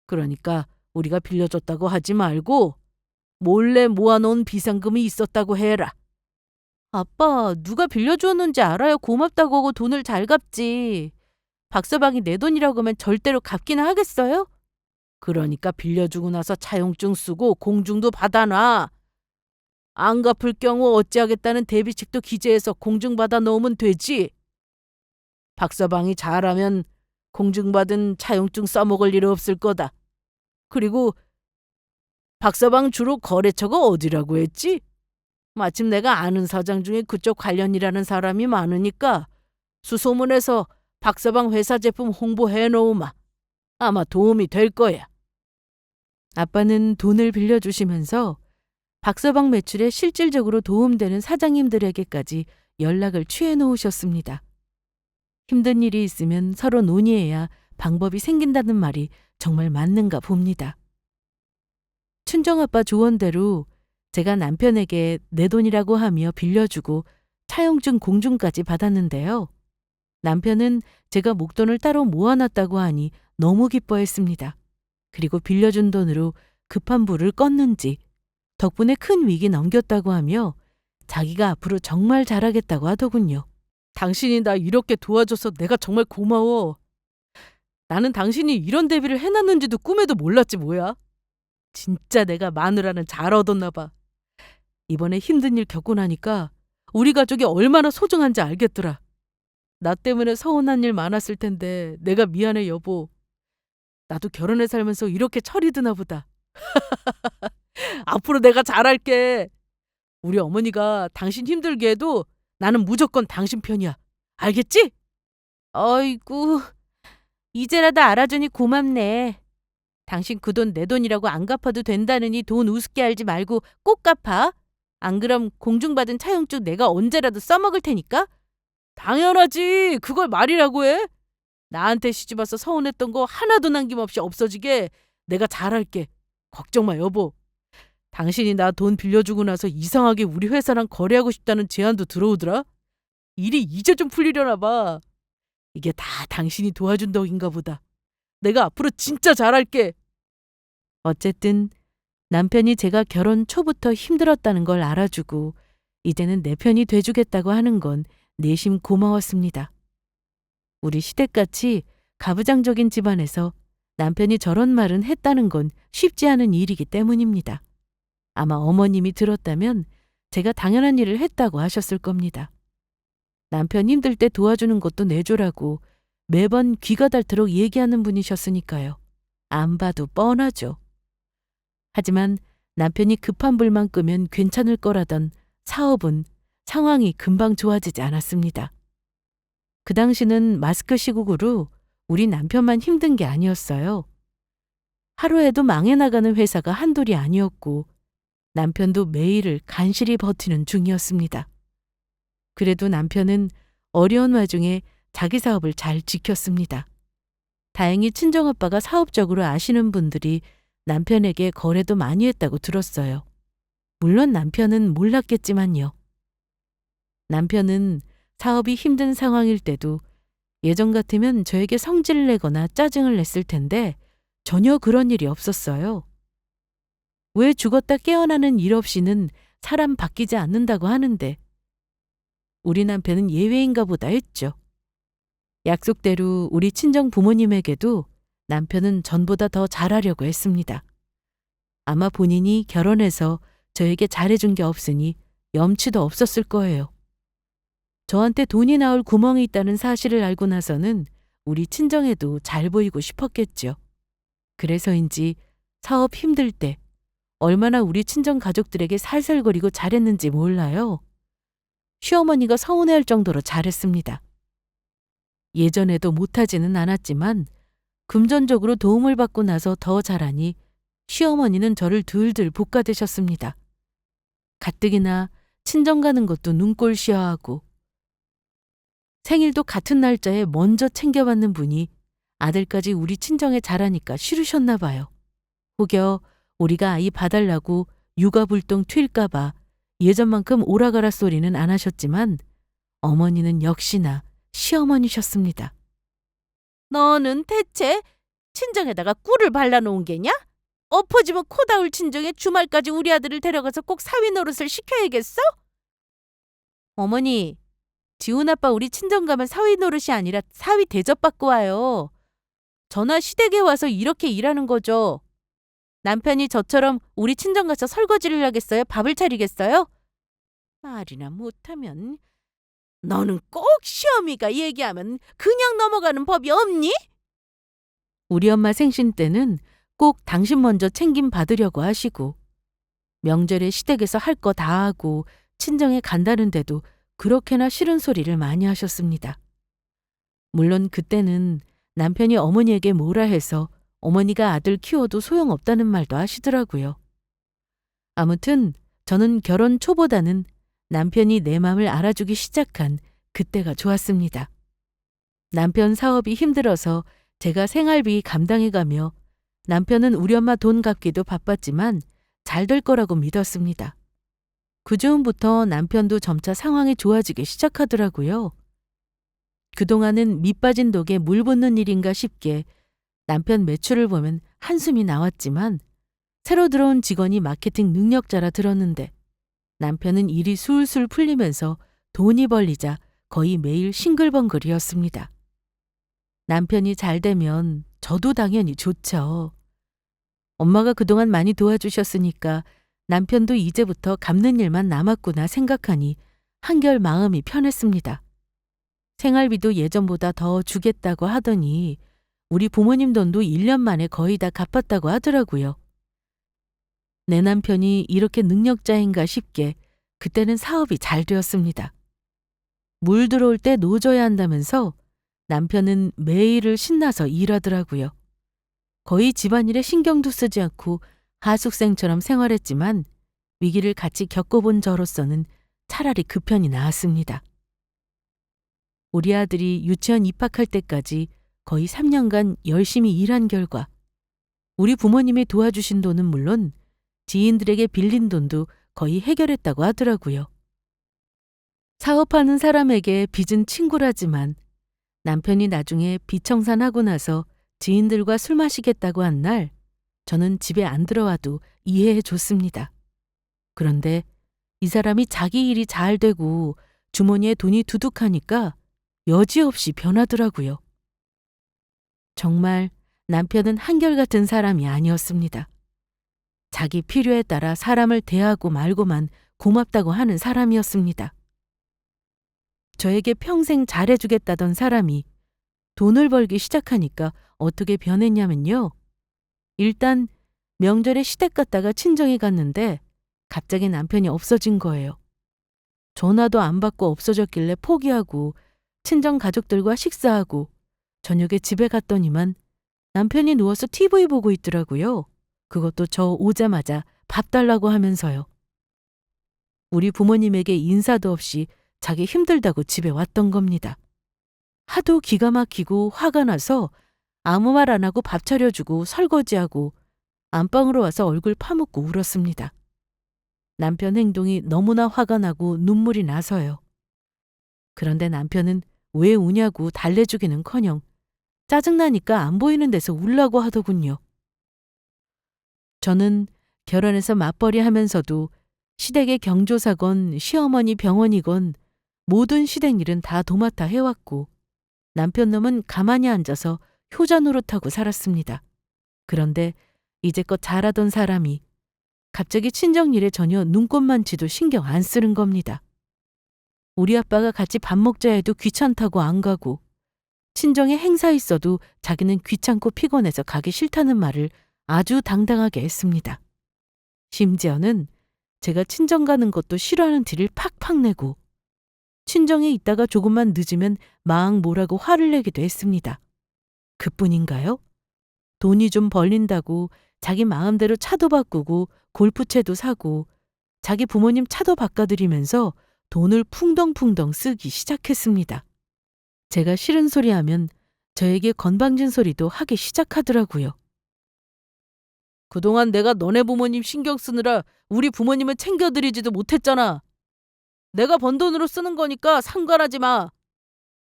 그러니까 우리가 빌려줬다고 하지 말고 몰래 모아놓은 비상금이 있었다고 해라. 아빠, 누가 빌려주었는지 알아야 고맙다고 하고 돈을 잘 갚지. 박서방이 내 돈이라고 하면 절대로 갚기는 하겠어요? 그러니까 빌려주고 나서 차용증 쓰고 공증도 받아놔. 안 갚을 경우 어찌하겠다는 대비책도 기재해서 공증받아 놓으면 되지. 박서방이 잘하면 공증받은 차용증 써먹을 일 없을 거다. 그리고 박서방 주로 거래처가 어디라고 했지? 마침 내가 아는 사장 중에 그쪽 관련 일하는 사람이 많으니까 수소문해서 박서방 회사 제품 홍보해 놓으마. 아마 도움이 될 거야. 아빠는 돈을 빌려주시면서 박서방 매출에 실질적으로 도움되는 사장님들에게까지 연락을 취해 놓으셨습니다. 힘든 일이 있으면 서로 논의해야 방법이 생긴다는 말이 정말 맞는가 봅니다. 친정아빠 조언대로 제가 남편에게 내 돈이라고 하며 빌려주고 차용증 공증까지 받았는데요. 남편은 제가 목돈을 따로 모아놨다고 하니 너무 기뻐했습니다. 그리고 빌려준 돈으로 급한 불을 껐는지 덕분에 큰 위기 넘겼다고 하며 자기가 앞으로 정말 잘하겠다고 하더군요. 당신이 나 이렇게 도와줘서 내가 정말 고마워. 나는 당신이 이런 대비를 해놨는지도 꿈에도 몰랐지 뭐야. 진짜 내가 마누라는 잘 얻었나 봐. 이번에 힘든 일 겪고 나니까 우리 가족이 얼마나 소중한지 알겠더라. 나 때문에 서운한 일 많았을 텐데 내가 미안해 여보. 나도 결혼해 살면서 이렇게 철이 드나 보다. 앞으로 내가 잘할게. 우리 어머니가 당신 힘들게 해도 나는 무조건 당신 편이야. 알겠지? 어이구, 이제라도 알아주니 고맙네. 당신 그 돈 내 돈이라고 안 갚아도 된다느니 돈 우습게 알지 말고 꼭 갚아. 안 그럼 공증받은 차용증 내가 언제라도 써먹을 테니까. 당연하지. 그걸 말이라고 해. 나한테 시집와서 서운했던 거 하나도 남김없이 없어지게 내가 잘할게. 걱정 마 여보. 당신이 나 돈 빌려주고 나서 이상하게 우리 회사랑 거래하고 싶다는 제안도 들어오더라. 일이 이제 좀 풀리려나 봐. 이게 다 당신이 도와준 덕인가 보다. 내가 앞으로 진짜 잘할게. 어쨌든 남편이 제가 결혼 초부터 힘들었다는 걸 알아주고 이제는 내 편이 돼주겠다고 하는 건 내심 고마웠습니다. 우리 시댁같이 가부장적인 집안에서 남편이 저런 말은 했다는 건 쉽지 않은 일이기 때문입니다. 아마 어머님이 들었다면 제가 당연한 일을 했다고 하셨을 겁니다. 남편 힘들 때 도와주는 것도 내조라고 매번 귀가 닳도록 얘기하는 분이셨으니까요. 안 봐도 뻔하죠. 하지만 남편이 급한 불만 끄면 괜찮을 거라던 사업은 상황이 금방 좋아지지 않았습니다. 그 당시는 마스크 시국으로 우리 남편만 힘든 게 아니었어요. 하루에도 망해 나가는 회사가 한둘이 아니었고 남편도 매일을 간신히 버티는 중이었습니다. 그래도 남편은 어려운 와중에 자기 사업을 잘 지켰습니다. 다행히 친정아빠가 사업적으로 아시는 분들이 남편에게 거래도 많이 했다고 들었어요. 물론 남편은 몰랐겠지만요. 남편은 사업이 힘든 상황일 때도 예전 같으면 저에게 성질을 내거나 짜증을 냈을 텐데 전혀 그런 일이 없었어요. 왜 죽었다 깨어나는 일 없이는 사람 바뀌지 않는다고 하는데 우리 남편은 예외인가 보다 했죠. 약속대로 우리 친정 부모님에게도 남편은 전보다 더 잘하려고 했습니다. 아마 본인이 결혼해서 저에게 잘해준 게 없으니 염치도 없었을 거예요. 저한테 돈이 나올 구멍이 있다는 사실을 알고 나서는 우리 친정에도 잘 보이고 싶었겠죠. 그래서인지 사업 힘들 때 얼마나 우리 친정 가족들에게 살살거리고 잘했는지 몰라요. 시어머니가 서운해할 정도로 잘했습니다. 예전에도 못하지는 않았지만 금전적으로 도움을 받고 나서 더 잘하니 시어머니는 저를 들들 볶아대셨습니다. 가뜩이나 친정 가는 것도 눈꼴시어하고 생일도 같은 날짜에 먼저 챙겨받는 분이 아들까지 우리 친정에 잘하니까 싫으셨나 봐요. 혹여 우리가 아이 봐달라고 육아불똥 튈까 봐 예전만큼 오라가라 소리는 안 하셨지만 어머니는 역시나 시어머니셨습니다. 너는 대체 친정에다가 꿀을 발라놓은 게냐? 엎어지면 코 다울 친정에 주말까지 우리 아들을 데려가서 꼭 사위 노릇을 시켜야겠어? 어머니, 지훈 아빠 우리 친정 가면 사위 노릇이 아니라 사위 대접받고 와요. 전화 시댁에 와서 이렇게 일하는 거죠. 남편이 저처럼 우리 친정 가서 설거지를 하겠어요? 밥을 차리겠어요? 말이나 못하면 너는 꼭 시어미가 얘기하면 그냥 넘어가는 법이 없니? 우리 엄마 생신 때는 꼭 당신 먼저 챙김 받으려고 하시고 명절에 시댁에서 할 거 다 하고 친정에 간다는데도 그렇게나 싫은 소리를 많이 하셨습니다. 물론 그때는 남편이 어머니에게 뭐라 해서 어머니가 아들 키워도 소용없다는 말도 하시더라고요. 아무튼 저는 결혼 초보다는 남편이 내 맘을 알아주기 시작한 그때가 좋았습니다. 남편 사업이 힘들어서 제가 생활비 감당해가며 남편은 우리 엄마 돈 갚기도 바빴지만 잘 될 거라고 믿었습니다. 그 즈음부터 남편도 점차 상황이 좋아지기 시작하더라고요. 그동안은 밑 빠진 독에 물 붓는 일인가 싶게 남편 매출을 보면 한숨이 나왔지만 새로 들어온 직원이 마케팅 능력자라 들었는데 남편은 일이 술술 풀리면서 돈이 벌리자 거의 매일 싱글벙글이었습니다. 남편이 잘 되면 저도 당연히 좋죠. 엄마가 그동안 많이 도와주셨으니까 남편도 이제부터 갚는 일만 남았구나 생각하니 한결 마음이 편했습니다. 생활비도 예전보다 더 주겠다고 하더니 우리 부모님 돈도 1년 만에 거의 다 갚았다고 하더라고요. 내 남편이 이렇게 능력자인가 싶게 그때는 사업이 잘 되었습니다. 물 들어올 때 노져야 한다면서 남편은 매일을 신나서 일하더라고요. 거의 집안일에 신경도 쓰지 않고 하숙생처럼 생활했지만 위기를 같이 겪어본 저로서는 차라리 그 편이 나았습니다. 우리 아들이 유치원 입학할 때까지 거의 3년간 열심히 일한 결과 우리 부모님이 도와주신 돈은 물론 지인들에게 빌린 돈도 거의 해결했다고 하더라고요. 사업하는 사람에게 빚은 친구라지만 남편이 나중에 빚청산하고 나서 지인들과 술 마시겠다고 한 날 저는 집에 안 들어와도 이해해 줬습니다. 그런데 이 사람이 자기 일이 잘 되고 주머니에 돈이 두둑하니까 여지없이 변하더라고요. 정말 남편은 한결같은 사람이 아니었습니다. 자기 필요에 따라 사람을 대하고 말고만 고맙다고 하는 사람이었습니다. 저에게 평생 잘해주겠다던 사람이 돈을 벌기 시작하니까 어떻게 변했냐면요. 일단 명절에 시댁 갔다가 친정에 갔는데 갑자기 남편이 없어진 거예요. 전화도 안 받고 없어졌길래 포기하고 친정 가족들과 식사하고 저녁에 집에 갔더니만 남편이 누워서 TV 보고 있더라고요. 그것도 저 오자마자 밥 달라고 하면서요. 우리 부모님에게 인사도 없이 자기 힘들다고 집에 왔던 겁니다. 하도 기가 막히고 화가 나서 아무 말 안 하고 밥 차려주고 설거지하고 안방으로 와서 얼굴 파묻고 울었습니다. 남편 행동이 너무나 화가 나고 눈물이 나서요. 그런데 남편은 왜 우냐고 달래주기는커녕 짜증나니까 안 보이는 데서 울라고 하더군요. 저는 결혼해서 맞벌이 하면서도 시댁의 경조사건 시어머니 병원이건 모든 시댁 일은 다 도맡아 해왔고 남편 놈은 가만히 앉아서 효자 노릇하고 살았습니다. 그런데 이제껏 잘하던 사람이 갑자기 친정 일에 전혀 눈꼽만치도 신경 안 쓰는 겁니다. 우리 아빠가 같이 밥 먹자 해도 귀찮다고 안 가고 친정에 행사 있어도 자기는 귀찮고 피곤해서 가기 싫다는 말을 아주 당당하게 했습니다. 심지어는 제가 친정 가는 것도 싫어하는 티를 팍팍 내고 친정에 있다가 조금만 늦으면 막 뭐라고 화를 내기도 했습니다. 그뿐인가요? 돈이 좀 벌린다고 자기 마음대로 차도 바꾸고 골프채도 사고 자기 부모님 차도 바꿔드리면서 돈을 풍덩풍덩 쓰기 시작했습니다. 제가 싫은 소리 하면 저에게 건방진 소리도 하기 시작하더라고요. 그동안 내가 너네 부모님 신경 쓰느라 우리 부모님을 챙겨드리지도 못했잖아. 내가 번 돈으로 쓰는 거니까 상관하지 마.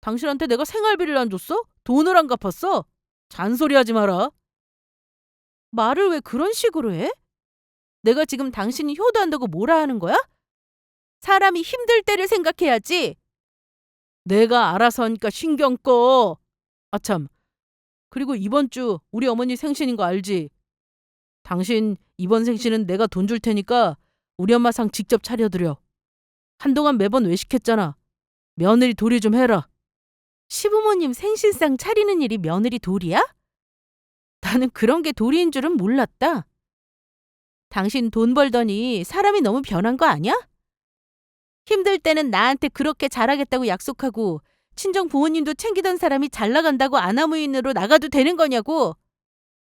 당신한테 내가 생활비를 안 줬어? 돈을 안 갚았어? 잔소리하지 마라. 말을 왜 그런 식으로 해? 내가 지금 당신이 효도한다고 뭐라 하는 거야? 사람이 힘들 때를 생각해야지. 내가 알아서 하니까 신경 꺼. 아참, 그리고 이번 주 우리 어머니 생신인 거 알지? 당신 이번 생신은 내가 돈 줄 테니까 우리 엄마 상 직접 차려드려. 한동안 매번 외식했잖아. 며느리 도리 좀 해라. 시부모님 생신상 차리는 일이 며느리 도리야? 나는 그런 게 도리인 줄은 몰랐다. 당신 돈 벌더니 사람이 너무 변한 거 아니야? 힘들 때는 나한테 그렇게 잘하겠다고 약속하고 친정 부모님도 챙기던 사람이 잘 나간다고 아나무인으로 나가도 되는 거냐고.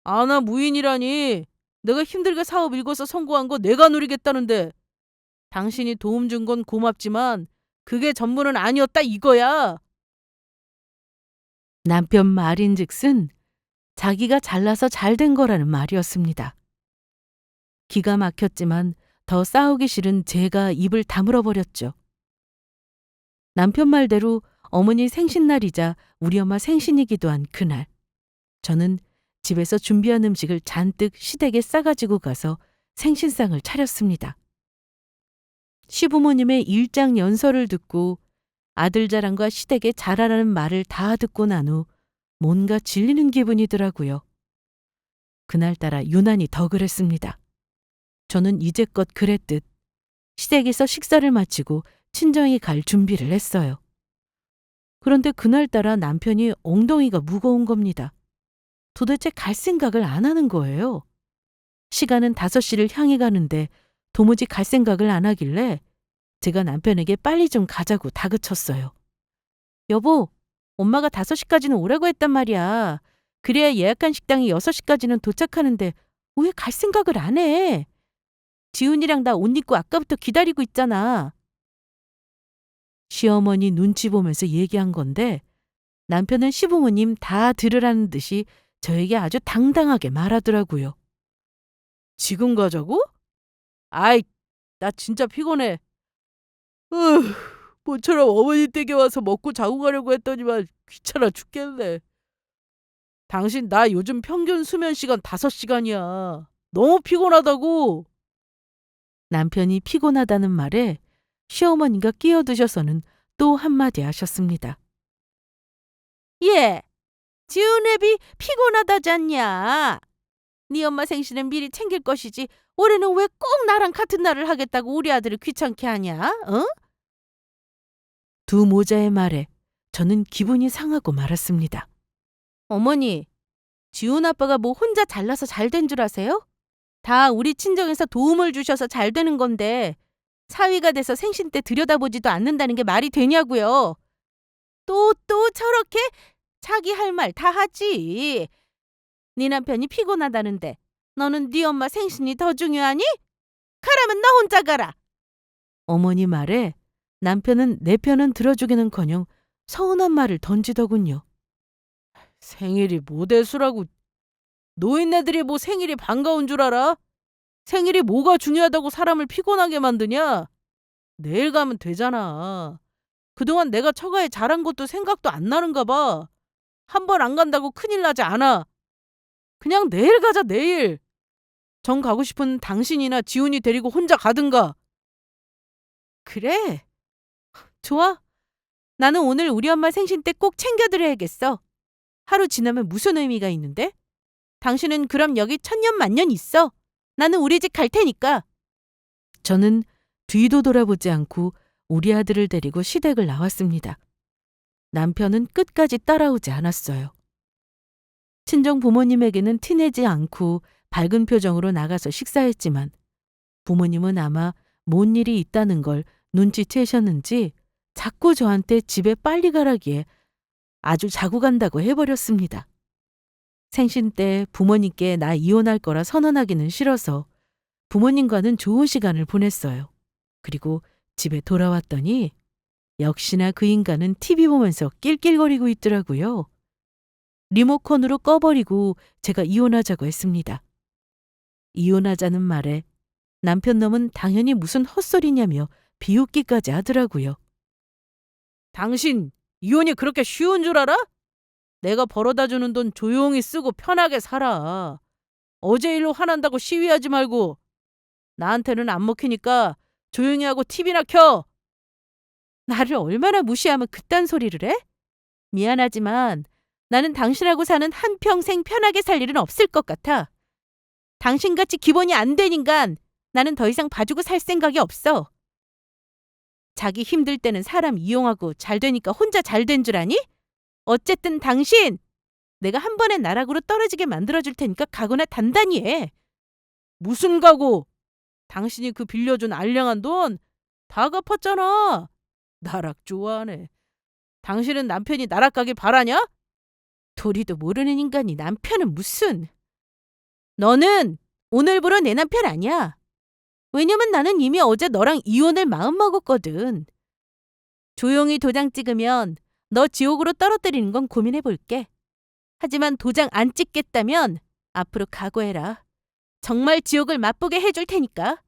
아나무인이라니. 내가 힘들게 사업 일궈서 성공한 거 내가 누리겠다는데. 당신이 도움 준 건 고맙지만 그게 전부는 아니었다 이거야. 남편 말인즉슨 자기가 잘나서 잘 된 거라는 말이었습니다. 기가 막혔지만 더 싸우기 싫은 제가 입을 다물어 버렸죠. 남편 말대로 어머니 생신날이자 우리 엄마 생신이기도 한 그날, 저는 집에서 준비한 음식을 잔뜩 시댁에 싸가지고 가서 생신상을 차렸습니다. 시부모님의 일장 연설을 듣고 아들 자랑과 시댁에 잘하라는 말을 다 듣고 난 후 뭔가 질리는 기분이더라고요. 그날따라 유난히 더 그랬습니다. 저는 이제껏 그랬듯 시댁에서 식사를 마치고 친정에 갈 준비를 했어요. 그런데 그날따라 남편이 엉덩이가 무거운 겁니다. 도대체 갈 생각을 안 하는 거예요. 시간은 5시를 향해 가는데 도무지 갈 생각을 안 하길래 제가 남편에게 빨리 좀 가자고 다그쳤어요. 여보, 엄마가 5시까지는 오라고 했단 말이야. 그래야 예약한 식당이 6시까지는 도착하는데 왜 갈 생각을 안 해? 지훈이랑 나 옷 입고 아까부터 기다리고 있잖아. 시어머니 눈치 보면서 얘기한 건데 남편은 시부모님 다 들으라는 듯이 저에게 아주 당당하게 말하더라고요. 지금 가자고? 아이, 나 진짜 피곤해. 으, 모처럼 어머니 댁에 와서 먹고 자고 가려고 했더니만 귀찮아 죽겠네. 당신 나 요즘 평균 수면 시간 5시간이야. 너무 피곤하다고. 남편이 피곤하다는 말에 시어머니가 끼어드셔서는 또 한마디 하셨습니다. 예, 지훈 애비 피곤하다잖냐. 네 엄마 생신은 미리 챙길 것이지 올해는 왜 꼭 나랑 같은 날을 하겠다고 우리 아들을 귀찮게 하냐? 어? 두 모자의 말에 저는 기분이 상하고 말았습니다. 어머니, 지훈 아빠가 뭐 혼자 잘나서 잘 된 줄 아세요? 다 우리 친정에서 도움을 주셔서 잘 되는 건데 사위가 돼서 생신 때 들여다보지도 않는다는 게 말이 되냐고요. 또 저렇게 자기 할 말 다 하지. 네 남편이 피곤하다는데 너는 네 엄마 생신이 더 중요하니? 가라면 너 혼자 가라. 어머니 말에 남편은 내 편은 들어주기는커녕 서운한 말을 던지더군요. 생일이 뭐 대수라고. 노인네들이 뭐 생일이 반가운 줄 알아? 생일이 뭐가 중요하다고 사람을 피곤하게 만드냐? 내일 가면 되잖아. 그동안 내가 처가에 잘한 것도 생각도 안 나는가 봐. 한 번 안 간다고 큰일 나지 않아. 그냥 내일 가자, 내일. 정 가고 싶은 당신이나 지훈이 데리고 혼자 가든가. 그래? 좋아. 나는 오늘 우리 엄마 생신 때 꼭 챙겨드려야겠어. 하루 지나면 무슨 의미가 있는데? 당신은 그럼 여기 천년만년 있어. 나는 우리 집 갈 테니까. 저는 뒤도 돌아보지 않고 우리 아들을 데리고 시댁을 나왔습니다. 남편은 끝까지 따라오지 않았어요. 친정 부모님에게는 티내지 않고 밝은 표정으로 나가서 식사했지만 부모님은 아마 뭔 일이 있다는 걸 눈치채셨는지 자꾸 저한테 집에 빨리 가라기에 아주 자고 간다고 해버렸습니다. 생신 때 부모님께 나 이혼할 거라 선언하기는 싫어서 부모님과는 좋은 시간을 보냈어요. 그리고 집에 돌아왔더니 역시나 그 인간은 TV 보면서 낄낄거리고 있더라고요. 리모컨으로 꺼버리고 제가 이혼하자고 했습니다. 이혼하자는 말에 남편 놈은 당연히 무슨 헛소리냐며 비웃기까지 하더라고요. 당신 이혼이 그렇게 쉬운 줄 알아? 내가 벌어다 주는 돈 조용히 쓰고 편하게 살아. 어제 일로 화난다고 시위하지 말고. 나한테는 안 먹히니까 조용히 하고 TV나 켜. 나를 얼마나 무시하면 그딴 소리를 해? 미안하지만 나는 당신하고 사는 한평생 편하게 살 일은 없을 것 같아. 당신같이 기본이 안 된 인간 나는 더 이상 봐주고 살 생각이 없어. 자기 힘들 때는 사람 이용하고 잘 되니까 혼자 잘 된 줄 아니? 어쨌든 당신! 내가 한 번에 나락으로 떨어지게 만들어줄 테니까 각오나 단단히 해. 무슨 각오? 당신이 그 빌려준 알량한 돈 다 갚았잖아. 나락 좋아하네. 당신은 남편이 나락 가길 바라냐? 도리도 모르는 인간이 남편은 무슨. 너는 오늘부로 내 남편 아니야. 왜냐면 나는 이미 어제 너랑 이혼을 마음먹었거든. 조용히 도장 찍으면 너 지옥으로 떨어뜨리는 건 고민해볼게. 하지만 도장 안 찍겠다면 앞으로 각오해라. 정말 지옥을 맛보게 해줄 테니까.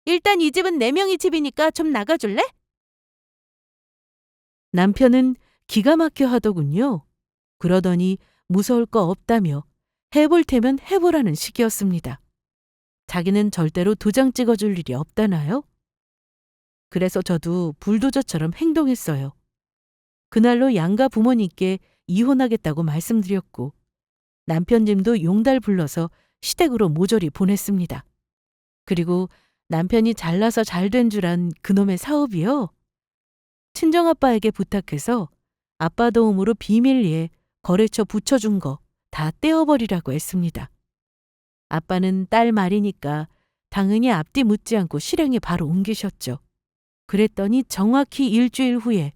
일단 이 집은 네 명이 집이니까 좀 나가줄래? 남편은 기가 막혀 하더군요. 그러더니 무서울 거 없다며 해볼 테면 해보라는 식이었습니다. 자기는 절대로 도장 찍어줄 일이 없다나요? 그래서 저도 불도저처럼 행동했어요. 그날로 양가 부모님께 이혼하겠다고 말씀드렸고 남편 짐도 용달 불러서 시댁으로 모조리 보냈습니다. 그리고 남편이 잘나서 잘된 줄 안 그놈의 사업이요. 친정아빠에게 부탁해서 아빠 도움으로 비밀리에 거래처 붙여준 거 다 떼어버리라고 했습니다. 아빠는 딸 말이니까 당연히 앞뒤 묻지 않고 실행에 바로 옮기셨죠. 그랬더니 정확히 일주일 후에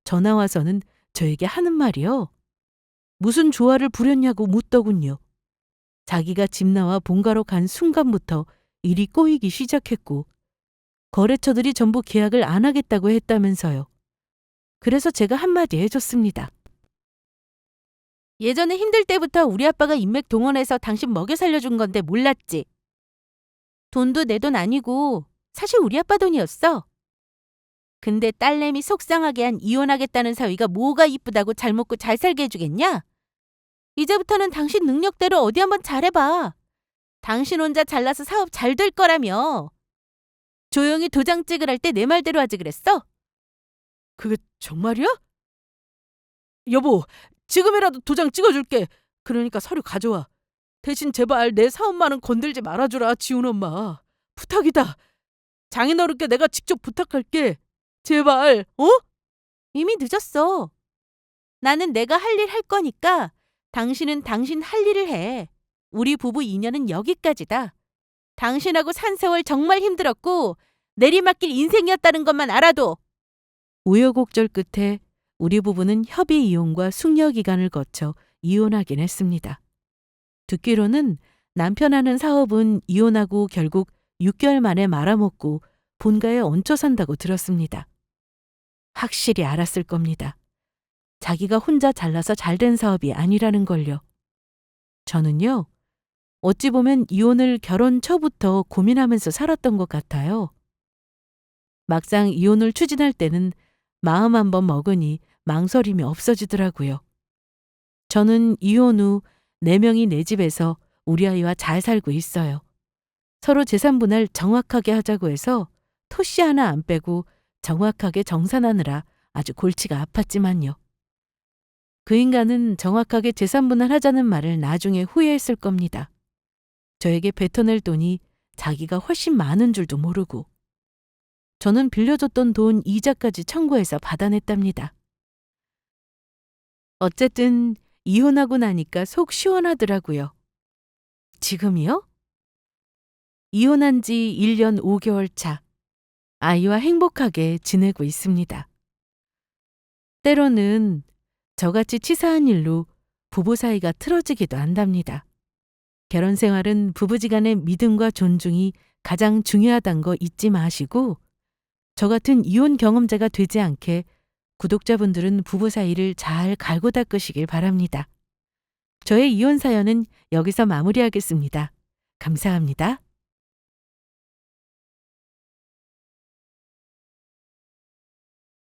전화 와서는 저에게 하는 말이요. 무슨 조화를 부렸냐고 묻더군요. 자기가 집 나와 본가로 간 순간부터 일이 꼬이기 시작했고 거래처들이 전부 계약을 안 하겠다고 했다면서요. 그래서 제가 한마디 해줬습니다. 예전에 힘들 때부터 우리 아빠가 인맥 동원해서 당신 먹여 살려준 건데 몰랐지? 돈도 내 돈 아니고 사실 우리 아빠 돈이었어. 근데 딸내미 속상하게 한 이혼하겠다는 사위가 뭐가 이쁘다고 잘 먹고 잘 살게 해주겠냐? 이제부터는 당신 능력대로 어디 한번 잘해봐. 당신 혼자 잘나서 사업 잘 될 거라며. 조용히 도장 찍으랄 때 내 말대로 하지 그랬어? 그게 정말이야? 여보, 지금이라도 도장 찍어줄게. 그러니까 서류 가져와. 대신 제발 내 사업만은 건들지 말아주라, 지훈 엄마. 부탁이다. 장인어른께 내가 직접 부탁할게. 제발, 어? 이미 늦었어. 나는 내가 할 일 할 거니까 당신은 당신 할 일을 해. 우리 부부 인연은 여기까지다. 당신하고 산 세월 정말 힘들었고 내리막길 인생이었다는 것만 알아도. 우여곡절 끝에 우리 부부는 협의 이혼과 숙려 기간을 거쳐 이혼하긴 했습니다. 듣기로는 남편 하는 사업은 이혼하고 결국 6개월 만에 말아먹고 본가에 얹혀 산다고 들었습니다. 확실히 알았을 겁니다. 자기가 혼자 잘나서 잘된 사업이 아니라는 걸요. 저는요, 어찌 보면 이혼을 결혼 초부터 고민하면서 살았던 것 같아요. 막상 이혼을 추진할 때는 마음 한번 먹으니 망설임이 없어지더라고요. 저는 이혼 후 4명이 내 집에서 우리 아이와 잘 살고 있어요. 서로 재산 분할 정확하게 하자고 해서 토씨 하나 안 빼고 정확하게 정산하느라 아주 골치가 아팠지만요. 그 인간은 정확하게 재산 분할하자는 말을 나중에 후회했을 겁니다. 저에게 뱉어낼 돈이 자기가 훨씬 많은 줄도 모르고 저는 빌려줬던 돈 이자까지 청구해서 받아냈답니다. 어쨌든 이혼하고 나니까 속 시원하더라고요. 지금이요? 이혼한 지 1년 5개월 차. 아이와 행복하게 지내고 있습니다. 때로는 저같이 치사한 일로 부부 사이가 틀어지기도 한답니다. 결혼 생활은 부부지간의 믿음과 존중이 가장 중요하다는 거 잊지 마시고 저 같은 이혼 경험자가 되지 않게 구독자분들은 부부 사이를 잘 갈고 닦으시길 바랍니다. 저의 이혼 사연은 여기서 마무리하겠습니다. 감사합니다.